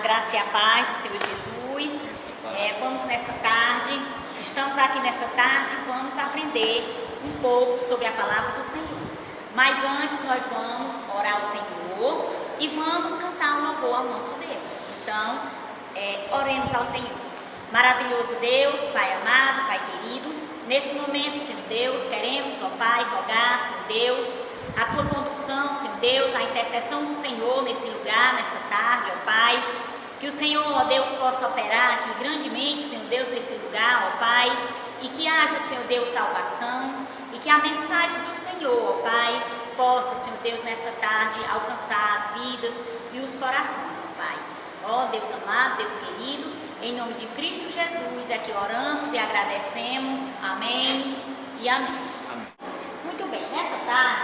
graça e a paz do Senhor Jesus. Vamos nessa tarde, estamos aqui nessa tarde, vamos aprender um pouco sobre a palavra do Senhor. Mas antes nós vamos orar ao Senhor e vamos cantar um louvor ao nosso Deus. Então, oremos ao Senhor. Maravilhoso Deus, Pai amado, Pai querido, nesse momento, Senhor Deus, queremos, ó Pai, rogar, Senhor Deus, a Tua condução, Senhor Deus, a intercessão do Senhor nesse lugar, nessa tarde, ó Pai, que o Senhor, ó Deus, possa operar aqui grandemente, Senhor Deus, nesse lugar, ó Pai, e que haja, Senhor Deus, salvação, e que a mensagem do Senhor, ó Pai, possa, Senhor Deus, nessa tarde, alcançar as vidas e os corações, ó Pai. Ó Deus amado, Deus querido, em nome de Cristo Jesus, é que oramos e agradecemos. Amém e amém. Muito bem, nessa tarde,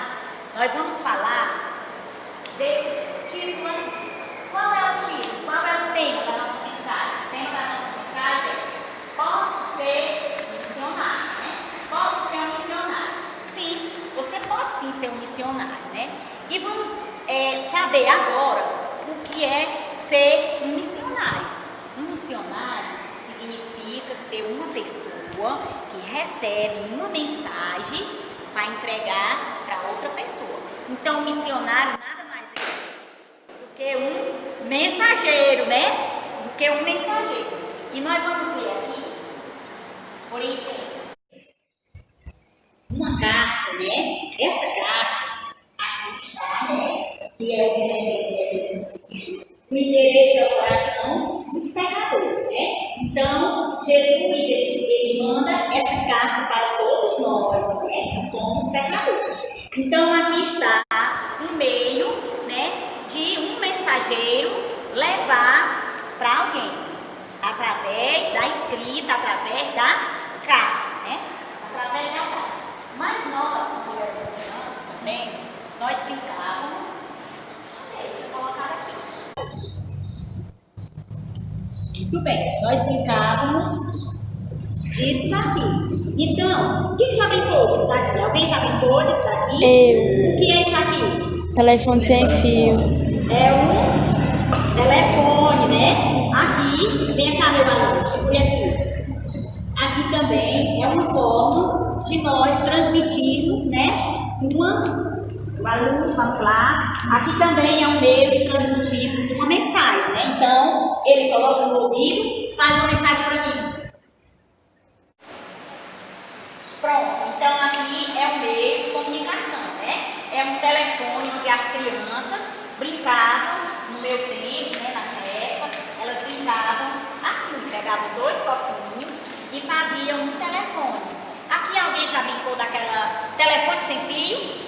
nós vamos falar desse título aqui. Qual é o título? Qual é o tema da nossa mensagem? O tema da nossa mensagem é: posso ser missionário, né? Posso ser um missionário? Sim, você pode sim ser um missionário, né? E vamos saber agora o que é ser um missionário. Um missionário significa ser uma pessoa que recebe uma mensagem para entregar para outra pessoa. Então, o missionário nada mais é do que um mensageiro, né? Do que um mensageiro. E nós vamos ver aqui, por exemplo, uma carta, né? Essa carta aqui está, né? Que é o interesse de Jesus Cristo. O interesse é o coração dos pecadores, né? Então, Jesus, ele manda essa carta para todos nós, né? Que somos pecadores. Então, aqui está um meio, né? De um mensageiro levar para alguém. Através da escrita, através da carta, né? Através da carta. Mas nós, quando éramos crianças também, nós brincávamos. Deixa eu colocar aqui. Muito bem, nós brincávamos disso daqui. Então, quem já brincou disso daqui? Alguém já brincou disso daqui? Eu. O que é isso aqui? Telefone sem fio. É um telefone, né? Aqui, vem cá, meu aluno, segure aqui. Aqui também é uma forma de nós transmitirmos, né? O aluno, vamos lá. Aqui também é um meio de transmitirmos uma mensagem, né? Então, ele coloca no ouvido, faz uma mensagem para mim. Pronto, então aqui é um meio de comunicação, né? É um telefone onde as crianças brincavam, no meu tempo, né, na minha época, elas brincavam assim, pegavam 2 copinhos e faziam um telefone. Aqui alguém já brincou daquela telefone sem fio?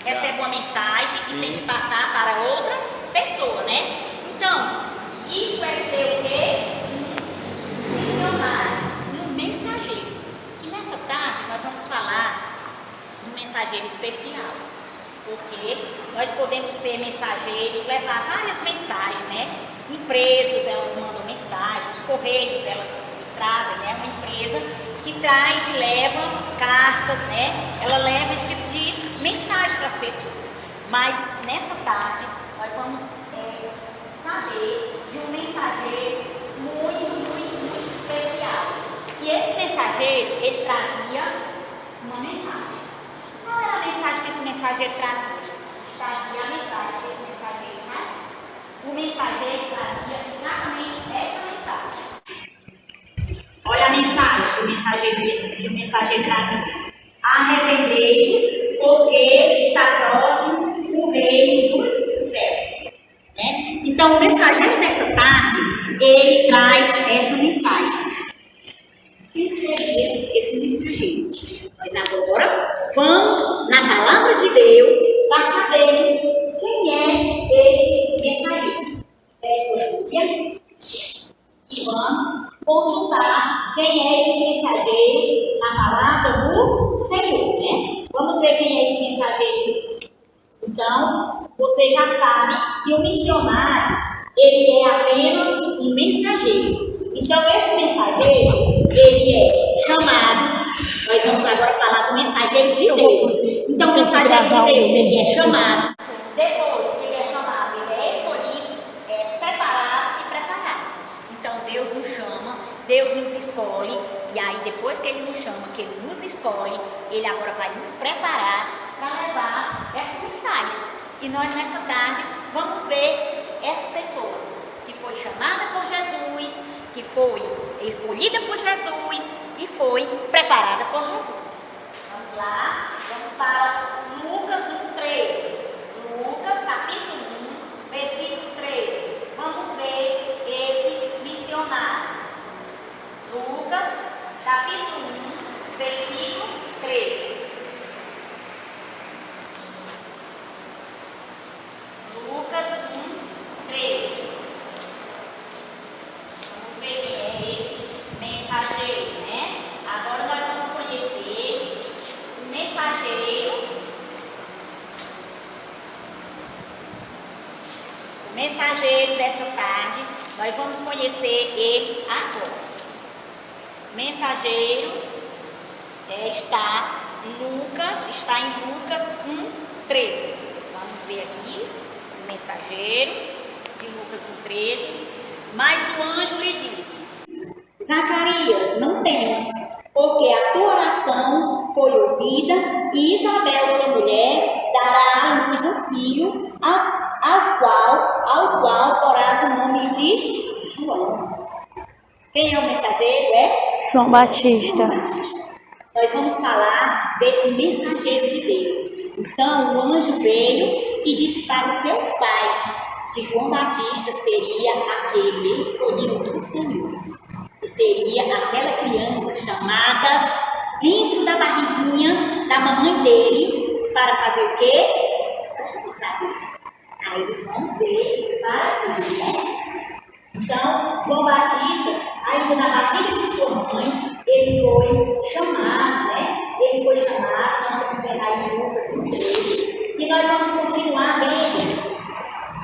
Recebe uma mensagem e tem que passar para outra pessoa, né? Então, isso é ser o quê? Um missionário, um mensageiro. E nessa tarde nós vamos falar de um mensageiro especial, porque nós podemos ser mensageiros, levar várias mensagens, né? Empresas, elas mandam mensagens, os correios, elas trazem, né? Uma empresa que traz e leva cartas, né? Ela leva esse tipo de mensagem para as pessoas. Mas nessa tarde nós vamos saber de um mensageiro muito especial. E esse mensageiro, ele trazia uma mensagem. Qual era a mensagem que esse mensageiro trazia? Está aqui a mensagem que esse mensageiro trazia. O mensageiro trazia exatamente esta mensagem. Olha a mensagem que o mensageiro trazia. Arrependei-vos, porque está próximo o reino dos céus. Né? Então, o mensageiro dessa tarde, ele traz essa mensagem. Quem seria esse mensageiro? Mas agora, vamos na palavra de Deus para sabermos quem é esse mensageiro. Essa Bíblia. E vamos consultar quem é esse mensageiro na palavra do Senhor, né? Vamos ver quem é esse mensageiro. Então, você já sabe que o missionário, ele é apenas um mensageiro. Então, esse mensageiro, ele é chamado. Nós vamos agora falar do mensageiro de Deus. Então, o mensageiro de Deus, ele é chamado. Depois que ele é chamado, ele é escolhido, separado e preparado. Deus nos escolhe, e aí depois que Ele nos chama, que Ele nos escolhe, Ele agora vai nos preparar para levar essa mensagem. E nós nessa tarde vamos ver essa pessoa que foi chamada por Jesus, que foi escolhida por Jesus e foi preparada por Jesus. Vamos lá, vamos para Lucas 1:13. Lucas capítulo 1, versículo 13. Vamos ver esse missionário. Lucas capítulo 1, versículo 13. Lucas 1, 13. Vamos ver quem é esse mensageiro, né? Agora nós vamos conhecer o mensageiro. O mensageiro dessa tarde, nós vamos conhecer ele agora. Mensageiro está em Lucas 1:13. Vamos ver aqui o mensageiro de Lucas 1:13. Mas o anjo lhe disse: Zacarias, não temas, porque a tua oração foi ouvida, e Isabel, tua mulher, dará à luz um filho, ao qual porás o nome de João. Quem é o mensageiro? É João Batista. João Batista. Nós vamos falar desse mensageiro de Deus. Então o anjo veio e disse para os seus pais que João Batista seria aquele escolhido do Senhor. E seria aquela criança chamada dentro da barriguinha da mamãe dele para fazer o quê? Para saber. Aí vamos ver para ele, né? Então, João Batista, ainda na barriga de sua mãe, ele foi chamado, né? Ele foi chamado, nós estamos vendo aí em Lucas 1:13, e nós vamos continuar vendo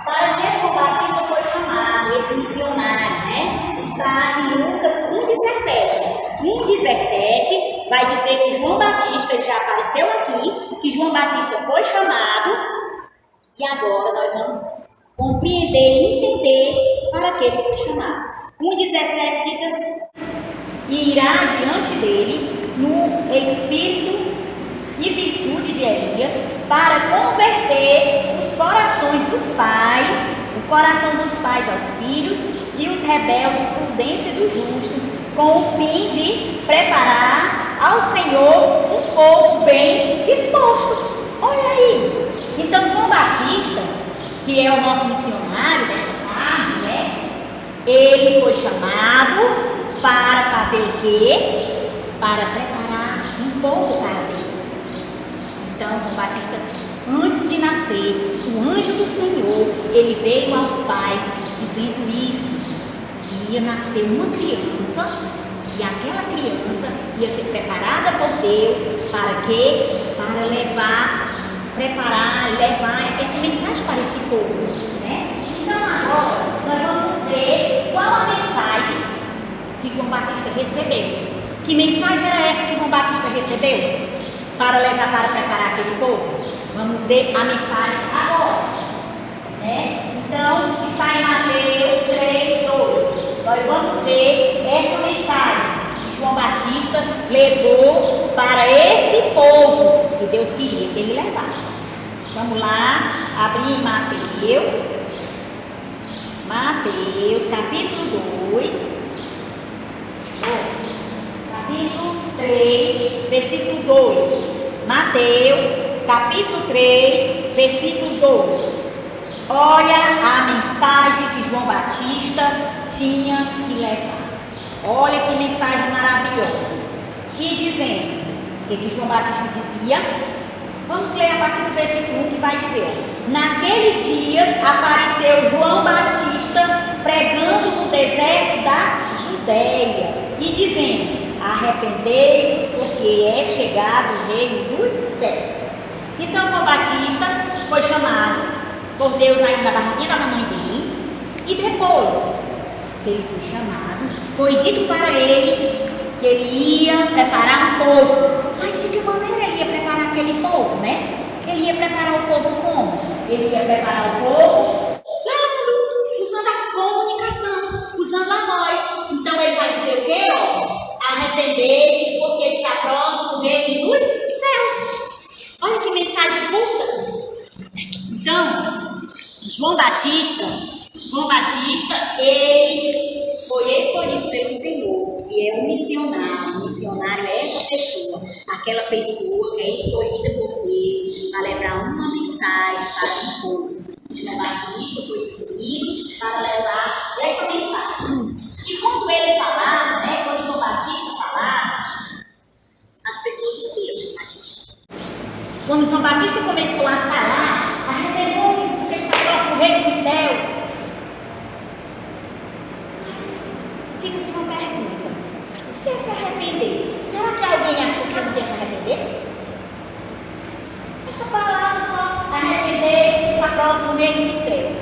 para que João Batista foi chamado, esse missionário, né? Está em Lucas 1:17. 1:17 vai dizer que João Batista já apareceu aqui, que João Batista foi chamado, e agora nós vamos compreender e entender para que ele foi chamado. 1:17 diz assim: E irá diante dele no espírito e virtude de Elias, para converter os corações dos pais, o coração dos pais aos filhos, e os rebeldes prudência do justo, com o fim de preparar ao Senhor um povo bem disposto. Olha aí! Então, João Batista, que é o nosso missionário dessa tarde, né? Ele foi chamado para fazer o quê? Para preparar um povo para Deus. Então, João Batista, antes de nascer, o anjo do Senhor, ele veio aos pais dizendo isso, que ia nascer uma criança, e aquela criança ia ser preparada por Deus para quê? Para levar essa mensagem para esse povo, né? Então agora nós vamos ver qual a mensagem que João Batista recebeu. Que mensagem era essa que João Batista recebeu para levar para preparar aquele povo? Vamos ver a mensagem agora, né? Então está em Mateus 3:2. Nós vamos ver essa mensagem que João Batista levou para esse povo que Deus queria que ele levasse. Vamos lá, abrir em Mateus capítulo 2, capítulo 3, versículo 2. Mateus capítulo 3, versículo 2. Olha a mensagem que João Batista tinha que levar. Olha que mensagem maravilhosa. E dizendo, o que João Batista dizia? Vamos ler a partir do versículo 1 que vai dizer: Naqueles dias apareceu João Batista pregando no deserto da Judéia e dizendo: Arrependei-vos, porque é chegado o reino dos céus. Então João Batista foi chamado por Deus ainda na barriguinha da mamãe dele, e depois que ele foi chamado, foi dito para ele que ele ia preparar um povo. Mas de que maneira ele ia preparar aquele povo, né? Ele ia preparar o povo como? Ele ia preparar o povo usando a comunicação, usando a voz. Então ele vai dizer o quê? João Batista, ele foi escolhido pelo Senhor e é um missionário. O missionário é essa pessoa, aquela pessoa que é escolhida por Deus para levar uma mensagem para o povo. João Batista foi escolhido para levar essa mensagem. E quando ele falava, né, quando João Batista falava, as pessoas ouviram João Batista. Quando João Batista começou a falar, arrependeu-me porque está próximo do reino dos céus. Mas fica-se uma pergunta: o que é se arrepender? Será que alguém aqui sabe o que é se arrepender? Essa palavra só, arrepender, está próximo do reino dos céus.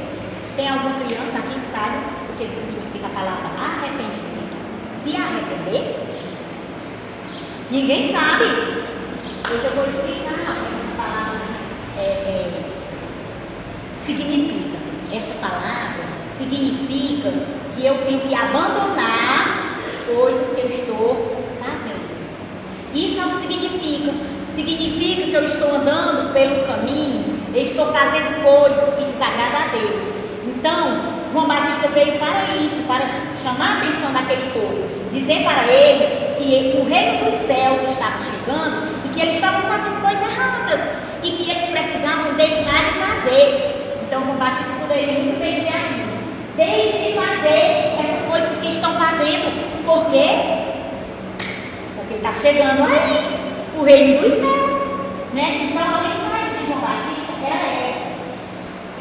Tem alguma criança aqui que sabe o que significa a palavra arrependimento? Se arrepender? Ninguém sabe. Hoje eu vou explicar o que essa palavra significa. Essa palavra significa que eu tenho que abandonar coisas que eu estou fazendo. Isso é o que significa. Significa que eu estou andando pelo caminho, eu estou fazendo coisas que desagradam a Deus. Então, João Batista veio para isso, para chamar a atenção daquele povo, dizer para eles que o reino dos céus estava chegando e que eles estavam fazendo coisas erradas e que eles precisavam deixar de fazer. Então, João Batista poderia muito bem dizer assim: deixe de fazer essas coisas que estão fazendo. Por quê? Porque está chegando aí o reino dos céus, né? Então a mensagem de João Batista era essa: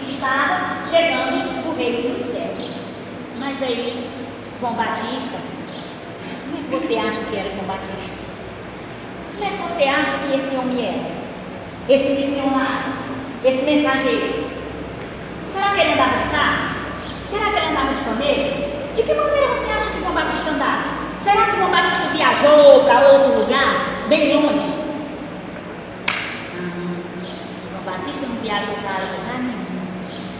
estava chegando o reino dos céus. Mas aí, João Batista, como é que você acha que era João Batista? Como é que você acha que esse homem era? Esse missionário, esse mensageiro? Será que ele andava de carro? Será que ele andava de camelo? De que maneira você acha que João Batista andava? Será que João Batista viajou para outro lugar, bem longe? João Batista não viajou para lugar nenhum.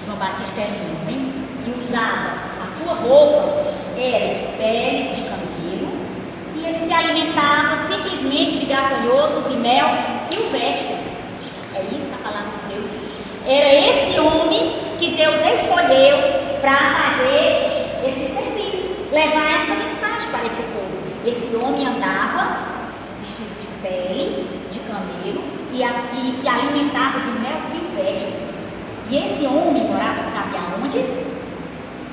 João Batista era um homem que usava a sua roupa, era de peles de camelo, e ele se alimentava simplesmente de gafanhotos e mel silvestre. É isso que a palavra de Deus diz. Era esse homem que Deus escolheu para fazer esse serviço, levar essa mensagem para esse povo. Esse homem andava vestido de pele, de camelo, e se alimentava de mel silvestre. E esse homem morava, sabe aonde?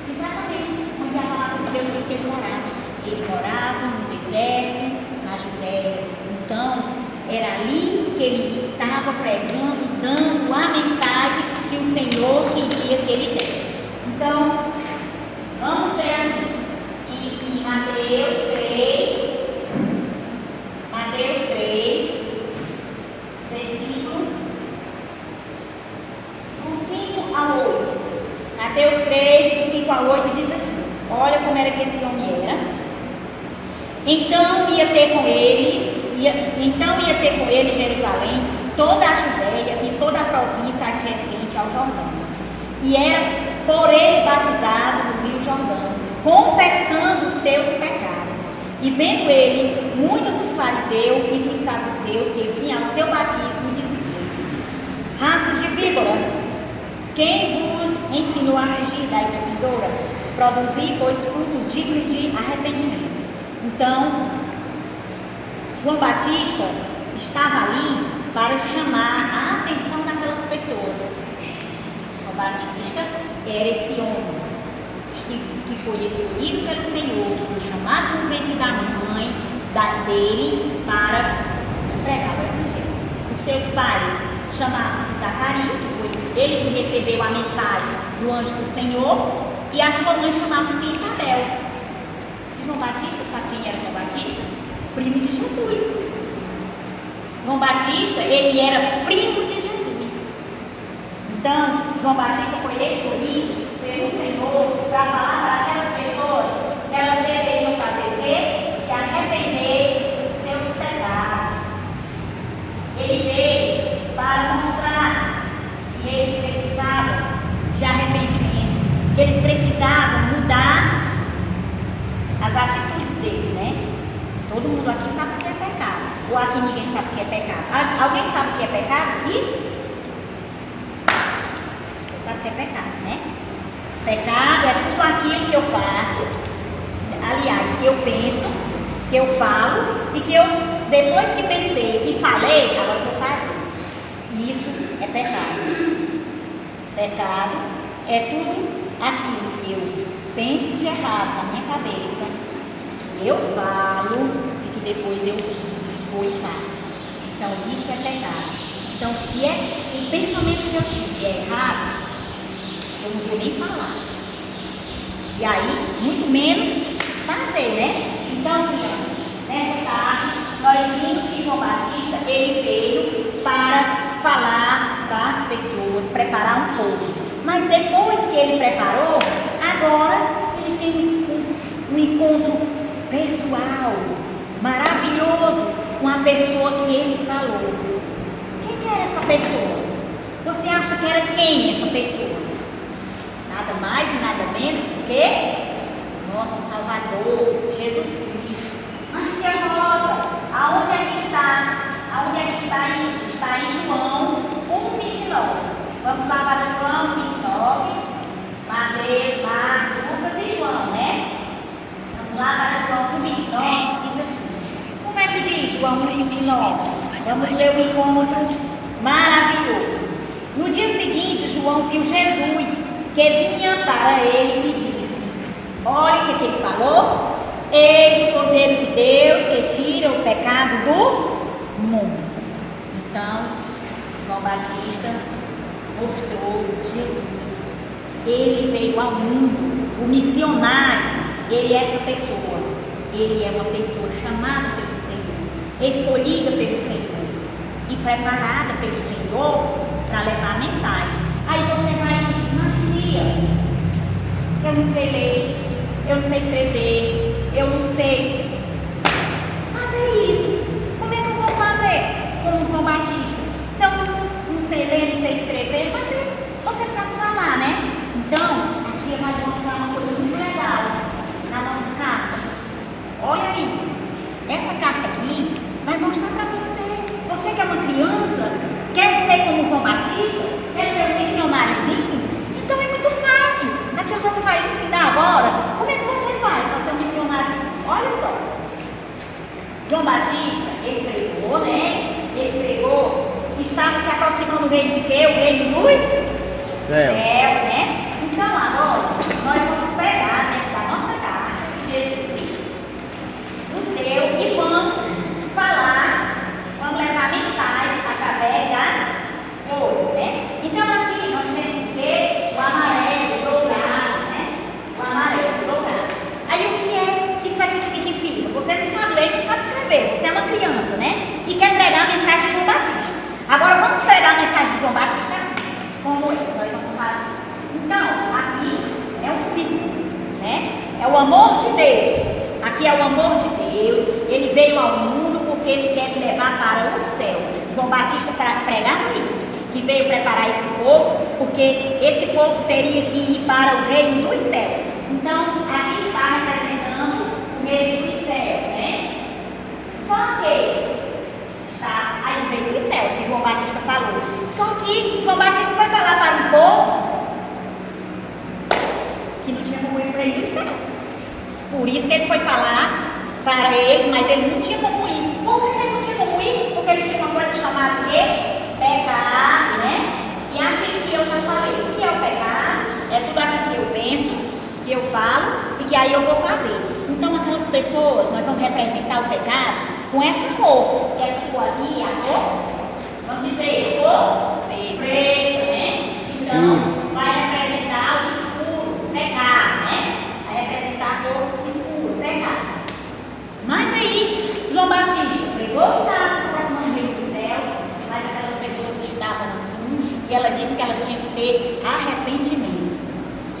Exatamente onde a palavra de Deus diz que ele morava. Ele morava no deserto, na Judéia. Então, era ali que ele estava pregando, dando a mensagem que o Senhor queria que ele desse. Então, vamos ver aqui. Em Mateus 3, versículo do 5 a 8. Mateus 3, do 5 a 8 diz assim: olha como era que esse homem era. Então ia ter com ele Jerusalém, toda a Judéia e toda a província adjacente ao Jordão. E era por ele batizado no Rio Jordão, confessando os seus pecados. E vendo ele, muitos dos fariseus e dos saduceus que vinham ao seu batismo, diziam: raças de víbora, quem vos ensinou a fugir da ira vindoura? Produzir, pois, frutos dignos de arrependimentos. Então, João Batista estava ali para chamar a atenção daquelas pessoas. João Batista era esse homem que foi escolhido pelo Senhor, que foi chamado no ventre da mãe dele para pregar o Evangelho. Os seus pais chamavam-se Zacarias, que foi ele que recebeu a mensagem do anjo do Senhor, e a sua mãe chamava-se Isabel. E João Batista, sabe quem era João Batista? Primo de Jesus. João Batista, ele era primo de Jesus. Então, João Batista foi escolhido pelo Senhor para falar para aquelas pessoas que elas deveriam fazer o quê? Se arrepender dos seus pecados. Ele veio para mostrar que eles precisavam de arrependimento, que eles precisavam mudar as atitudes dele, né? Todo mundo aqui sabe o que é pecado. Ou aqui ninguém sabe o que é pecado? Alguém sabe o que é pecado aqui? Você sabe o que é pecado, né? Pecado é tudo aquilo que eu faço, aliás, que eu penso, que eu falo e que eu, depois que pensei, que falei, agora eu vou fazer. Isso é pecado. Pecado é tudo aquilo que eu penso de errado na minha cabeça, que eu falo e que depois eu vou e faço. Então isso é pecado. Então se é o pensamento que eu tive é errado, eu não vou nem falar. E aí, muito menos fazer, né? Então, nessa tarde, nós vimos que João Batista, ele veio para falar para as pessoas, preparar um povo. Mas depois que ele preparou, agora ele tem um encontro pessoal, maravilhoso, com a pessoa que ele falou. Quem era essa pessoa? Você acha que era quem essa pessoa? Nada mais e nada menos do que nosso Salvador, Jesus Cristo. Mas tia Rosa, aonde é que está? Aonde é que está isso? Está em João 1:29. Vamos lá para João 29. Mateus, Marcos, Lucas e João, né? Vamos lá para João 1:29. Diz assim. Como é que diz João 1:29? Vamos ver o encontro maravilhoso. No dia seguinte, João viu Jesus que vinha para ele e disse: olha o que ele falou. Eis o Cordeiro de Deus que tira o pecado do mundo. Então, João Batista mostrou Jesus. Ele veio ao mundo. O missionário, ele é essa pessoa. Ele é uma pessoa chamada pelo Senhor, escolhida pelo Senhor e preparada pelo Senhor para levar a mensagem. Aí você vai e diz: mas tia, eu não sei ler, eu não sei escrever, eu não sei fazer isso. Como é que eu vou fazer como João Batista? Se eu não sei ler, não sei escrever, mas você sabe falar, né? Então, a tia vai mostrar uma coisa muito legal na nossa carta. Olha aí, essa carta aqui vai mostrar para você. Você que é uma criança, quer ser como João Batista, quer ser um missionáriozinho, então é muito fácil. A tia Rosa vai lhe ensinar agora como é que você faz para ser um missionáriozinho. Olha só. João Batista, ele pregou, né? Ele pregou que estava se aproximando do reino de quê? O reino dos céus, né? Então agora nós vamos pegar, né, da nossa carta que Jesus nos deu e vamos falar, vamos levar a mensagem através das cores, né? Então aqui nós temos o quê? O amarelo, o dourado, né? O amarelo, o dourado. Aí o que é que isso aqui significa? Você não sabe ler, não sabe escrever, você é uma criança, né? E quer pregar a mensagem de João Batista. Agora vamos pregar a mensagem de João Batista assim, como nós vamos fazer. Então, aqui é um símbolo, né? É o amor de Deus. Aqui é o amor de Deus. Ele veio ao mundo porque ele quer me levar para o céu. João Batista pregava isso, que veio preparar esse povo, porque esse povo teria que ir para o reino dos céus. Então, aqui está representando o reino dos céus, né? Só que está aí no reino dos céus, que João Batista falou. Só que João Batista foi falar para um povo que não tinha como ir para o reino dos céus. Por isso que ele foi falar para eles, mas eles não tinham como ir. Por que eles não tinham como ir? Porque eles tinham uma coisa chamada de pecado, né? E aquilo que eu já falei, o que é o pecado? É tudo aquilo que eu penso, que eu falo e que aí eu vou fazer. Então aquelas pessoas, nós vamos representar o pecado com essa cor. E essa cor aqui é a cor, vamos dizer, cor preta, né? Então vai representar o escuro, o pecado, né? Vai representar a cor escura, o pecado. Mas aí, João Batista pregou que estava se aproximando do reino dos céus, mas aquelas pessoas estavam assim, e ela disse que elas tinham que ter arrependimento.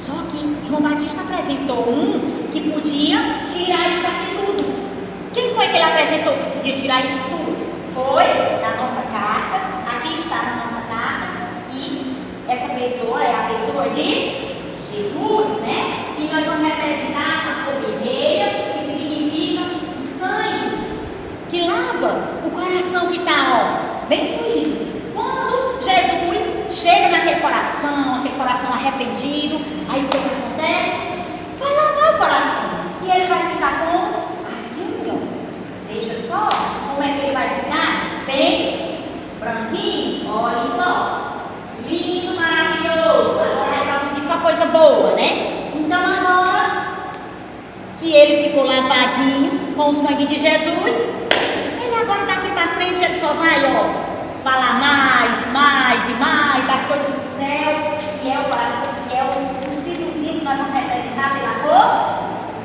Só que João Batista apresentou um que podia tirar isso aqui tudo. Quem foi que ele apresentou que podia tirar isso tudo? Foi na nossa carta, aqui está na nossa carta, e essa pessoa é a pessoa de Jesus, né? E nós vamos representar a cor vermelha, que significa o sangue, que lava o coração que está, ó, bem sujo. Quando Jesus chega naquele coração arrependido, Aí o que acontece? Vai lavar o coração. E ele vai ficar como? Assim, ó. Veja só como é que ele vai ficar. Bem branquinho. Olha só. Lindo, maravilhoso. Agora vai produzir só coisa boa, né? Então agora que ele ficou lavadinho com o sangue de Jesus, ele agora daqui para frente ele só vai, ó, falar mais e mais e mais das coisas do céu, que é o coração, que é o símbolozinho que nós vamos representar pela cor.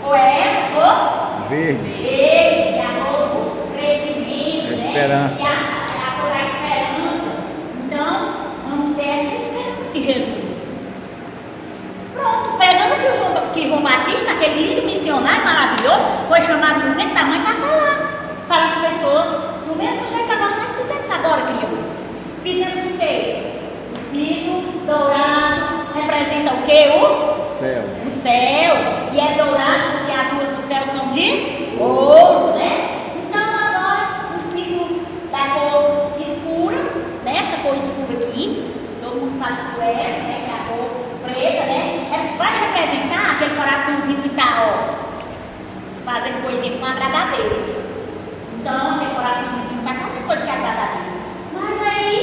Qual é essa cor? Verde. Verde, que é a cor do crescimento, né? Esperança. Que é a cor da esperança. Então, vamos ter essa esperança em Jesus. Pronto, pegando que João Batista, aquele lindo missionário maravilhoso, foi chamado no ventre da mãe para falar para as pessoas, do mesmo jeito que agora nós fizemos agora, crianças. Fizemos o quê? O signo dourado representa o quê? O céu. O céu. E é dourado porque as ruas do céu são de ouro, né? Então agora o signo da cor escura, né? Essa cor escura aqui, todo mundo sabe que é essa, né? Que é a cor preta, né? Vai representar aquele coraçãozinho que está, ó, fazendo coisinha que agrada a Deus. Então, aquele coraçãozinho está fazendo coisa que agrada a Deus. Mas aí,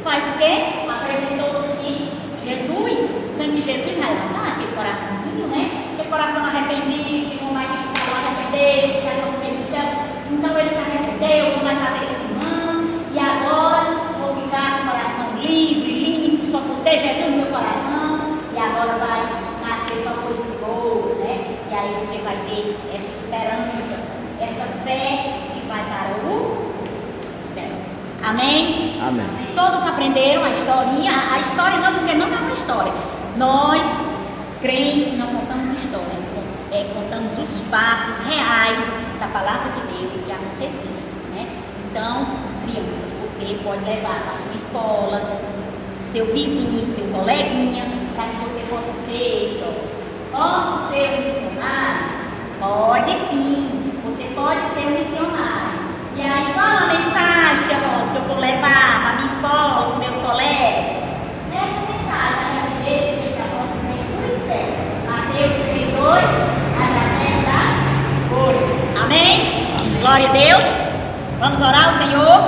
faz o quê? Apresentou-se assim, Jesus, o sangue de Jesus vai lavar aquele coraçãozinho, né? Aquele coração arrependido, que não vai arrepender, que vai conseguir do céu. Então, ele se arrependeu, não vai fazer isso não. E agora, vou ficar com o coração livre, limpo, só vou ter Jesus no meu coração. E agora vai nascer só coisas boas, né? E aí você vai ter essa esperança, essa fé que vai para o céu. Amém? Amém. Todos aprenderam a historinha. A história não, porque não é uma história. Nós, crentes, não contamos história. Contamos os fatos reais da palavra de Deus que aconteceram, né? Então, crianças, você pode levar para a sua escola, seu vizinho, seu coleguinha, para que você possa ser isso. Posso ser um missionário? Pode sim, você pode ser um missionário. E aí, qual a mensagem, tia Rosa, que eu vou levar para a minha escola, para os meus colegas? Essa mensagem é a primeira que a Rosa tem por certo. Mateus 32, através das cores. Amém? Amém? Glória a Deus. Vamos orar ao Senhor?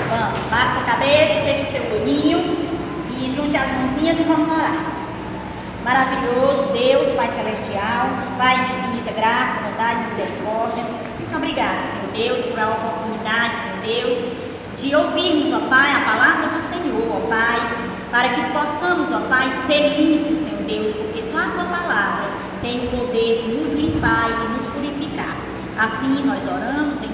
Vamos, baixa a cabeça, feche o seu olhinho. Junte as mãozinhas e vamos orar. Maravilhoso Deus, Pai Celestial, Pai de infinita graça, bondade e misericórdia. Muito obrigada, Senhor Deus, por a oportunidade, Senhor Deus, de ouvirmos, ó Pai, a palavra do Senhor, ó Pai, para que possamos, ó Pai, ser limpos, Senhor Deus, porque só a Tua palavra tem o poder de nos limpar e de nos purificar. Assim nós oramos em